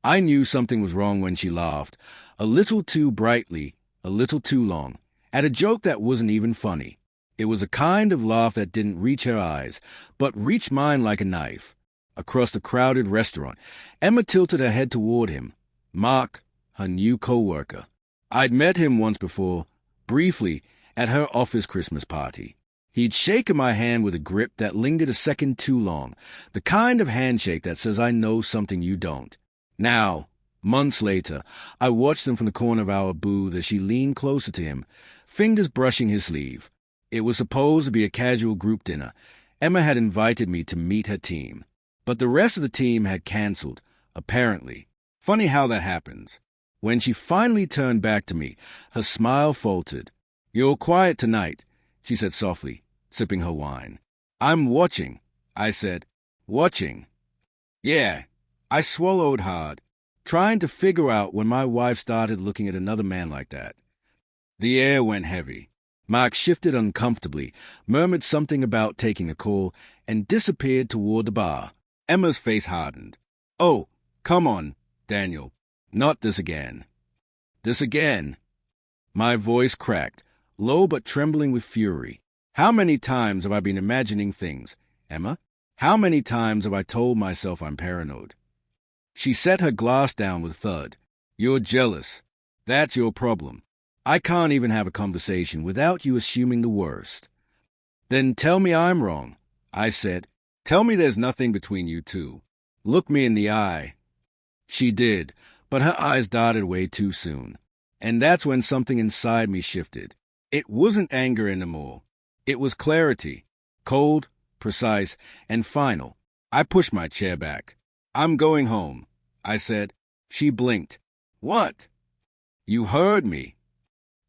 I knew something was wrong when she laughed, a little too brightly, a little too long, at a joke that wasn't even funny. It was a kind of laugh that didn't reach her eyes, but reached mine like a knife. Across the crowded restaurant, Emma tilted her head toward him. Mark, her new co-worker. I'd met him once before, briefly, at her office Christmas party. He'd shaken my hand with a grip that lingered a second too long, the kind of handshake that says I know something you don't. Now, months later, I watched them from the corner of our booth as she leaned closer to him, fingers brushing his sleeve. It was supposed to be a casual group dinner. Emma had invited me to meet her team, but the rest of the team had canceled, apparently. Funny how that happens. When she finally turned back to me, her smile faltered. "You're quiet tonight," she said softly, sipping her wine. "I'm watching," I said. "Watching?" "Yeah." I swallowed hard, trying to figure out when my wife started looking at another man like that. The air went heavy. Mark shifted uncomfortably, murmured something about taking a call, and disappeared toward the bar. Emma's face hardened. "Oh, come on, Daniel. Not this again." "This again?" My voice cracked, low but trembling with fury. How many times have I been imagining things, Emma? How many times have I told myself I'm paranoid? She set her glass down with a thud. "You're jealous. That's your problem. I can't even have a conversation without you assuming the worst." "Then tell me I'm wrong," I said. "Tell me there's nothing between you two. Look me in the eye." She did, but her eyes darted away too soon. And that's when something inside me shifted. It wasn't anger anymore. It was clarity. Cold, precise, and final. I pushed my chair back. "I'm going home," I said. She blinked. "What?" "You heard me."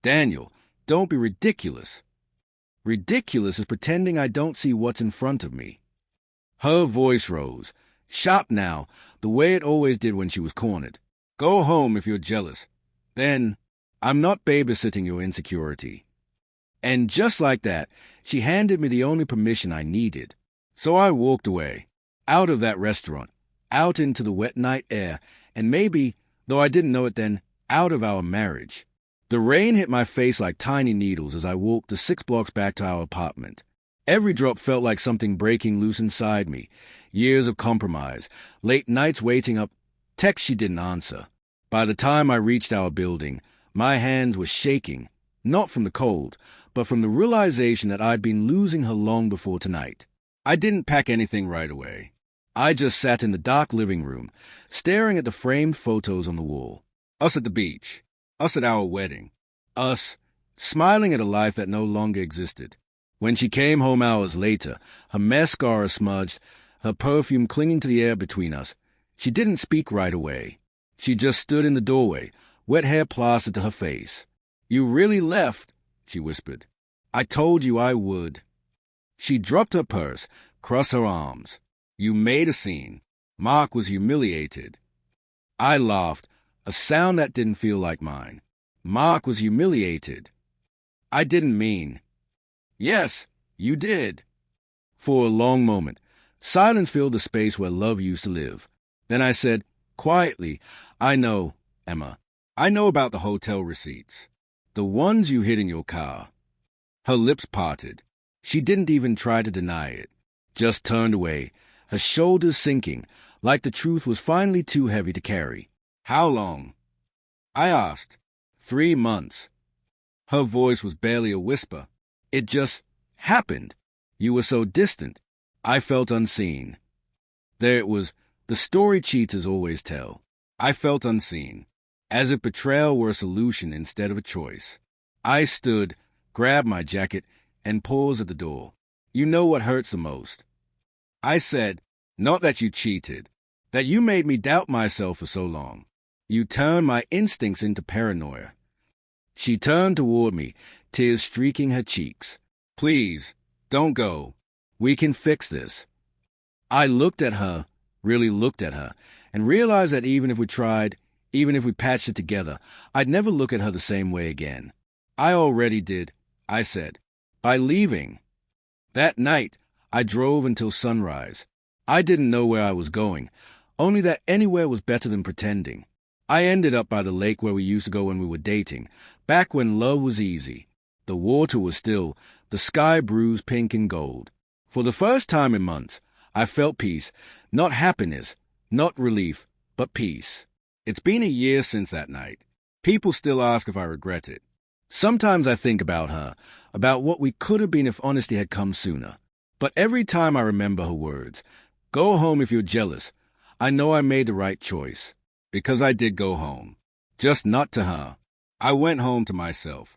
"Daniel, don't be ridiculous." "Ridiculous is pretending I don't see what's in front of me." Her voice rose, sharp now, the way it always did when she was cornered. "Go home if you're jealous. Then, I'm not babysitting your insecurity." And just like that, she handed me the only permission I needed. So I walked away, out of that restaurant, out into the wet night air, and maybe, though I didn't know it then, out of our marriage. The rain hit my face like tiny needles as I walked the 6 blocks back to our apartment. Every drop felt like something breaking loose inside me. Years of compromise, late nights waiting up, texts she didn't answer. By the time I reached our building, my hands were shaking, not from the cold, but from the realization that I'd been losing her long before tonight. I didn't pack anything right away. I just sat in the dark living room, staring at the framed photos on the wall. Us at the beach. Us at our wedding. Us, smiling at a life that no longer existed. When she came home hours later, her mascara smudged, her perfume clinging to the air between us, she didn't speak right away. She just stood in the doorway, wet hair plastered to her face. "You really left," she whispered. "I told you I would." She dropped her purse, crossed her arms. "You made a scene." Mark was humiliated. I laughed, a sound that didn't feel like mine. Mark was humiliated. "I didn't mean." "Yes, you did." For a long moment, silence filled the space where love used to live. Then I said, quietly, "I know, Emma. I know about the hotel receipts. The ones you hid in your car." Her lips parted. She didn't even try to deny it. Just turned away, her shoulders sinking, like the truth was finally too heavy to carry. "How long?" I asked. 3 months. Her voice was barely a whisper. "It just happened. You were so distant. I felt unseen." There it was, the story cheaters always tell. I felt unseen, as if betrayal were a solution instead of a choice. I stood, grabbed my jacket, and paused at the door. "You know what hurts the most?" I said, "Not that you cheated, that you made me doubt myself for so long. You turned my instincts into paranoia." She turned toward me, tears streaking her cheeks. "Please, don't go. We can fix this." I looked at her, really looked at her, and realized that even if we tried, even if we patched it together, I'd never look at her the same way again. "I already did," I said, "by leaving." That night, I drove until sunrise. I didn't know where I was going. only that anywhere was better than pretending. I ended up by the lake where we used to go when we were dating, back when love was easy. The water was still, the sky bruised pink and gold. For the first time in months, I felt peace, not happiness, not relief, but peace. It's been a year since that night. People still ask if I regret it. Sometimes I think about her, about what we could have been if honesty had come sooner. But every time I remember her words, "Go home if you're jealous," I know I made the right choice. Because I did go home. Just not to her. I went home to myself.